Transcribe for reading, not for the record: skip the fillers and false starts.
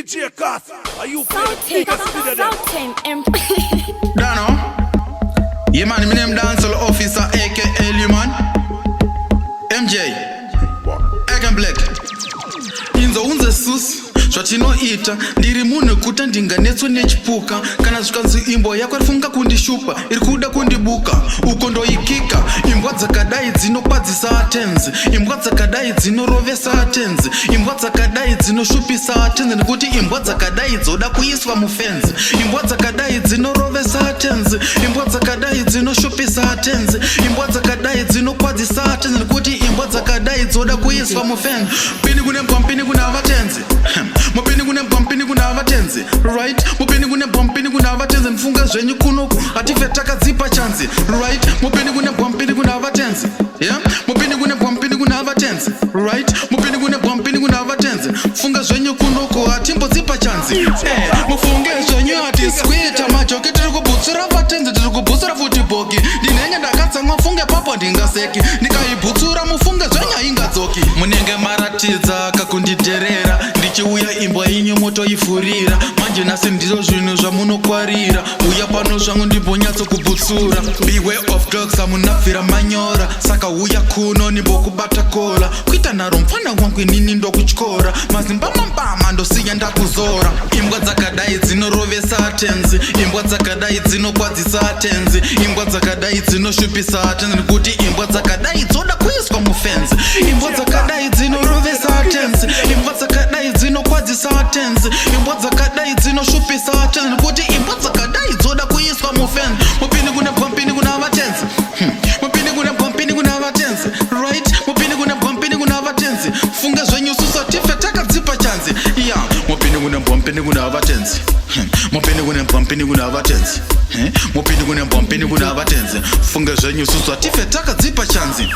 DJ Kath, are you playing Dano? Yeah man, my name Dancehall Officer aka Leeman. MJ Egen Black Inzo unze sus zvatinoita ndiri munhu kuta ndinganetswe nechipuka kana zvikanzi imbo yako irifunga kundishupa iri kuda kundibuka uko ndoikika imbwa dzakadai dzinokwadzisa atenzi imbwa dzakadai dzinorovesa atenzi imbwa dzakadai dzinoshupisa atenzi nekuti imbwa dzakadai dzoda kuiswa mufenzi imbwa dzakadai dzinorovesa atenzi imbwa dzakadai dzinoshupisa atenzi imbwa dzakadai dzinokwadzisa atenzi nekuti imbwa dzakadai dzoda kuiswa mufenzi pini kune mpini kuna vatenzi mupini kune mpini kuna vatenzi right mupini kune mpini kuna vatenzi mfunga zvenyu kunoku atife takadzipa chanzi right mupini kune mpini kuna vatenzi yeah mupini kune mpini kuna vatenzi right mupini kune mpini kuna vatenzi mfunga zvenyu kunoku atimbodzipa chanzi mufunge zvenyu ati squita majoke tiri kubutsura vatenzi tiri kubutsura futi boki ndinenge ndakatsamwa funge papo ndingaseki ndikaibutsura mufunge zvenyu ingadzoki munenge maratidza kakunditerera ndichiuya imbwa inyu motoifurira manje nasi ndizvo zvinhu zvamunokwarira uya pano zvangu ndimbonyatso kubutsura beware of dogs amunabvira manyora saka uya kuno nimbokubata kola kuita nharo mufana wangu inini ndokutyora mazimba mambama ndosiya ndakuzora imbwa dzakadai dzinorovesa atenzi imbwa dzakadai dzinokwadzisa atenzi imbwa dzakadai dzinoshupisa atenzi nekuti imbwa dzakadai dzoda kuiswa mufenzi imbwa dzakadai dzinorovesa atenzi imbwa dzakadai dzinokwadzisa atenzi imbwa dzakadai dzinoshupisa atenzi nekuti imbwa dzakadai dzoda kuiswa mufenzi mupini kune mpini kuna vatenzi mupini kune mpini kuna vatenzi right mupini kune mpini kuna vatenzi funge zvenyu susa tife takadzipa chanzi ya mupini kune mpini kuna vatenzi mupini kune mpini kuna vatenzi mupini kune mpini kuna vatenzi funge zvenyu susa tife takadzipa chanzi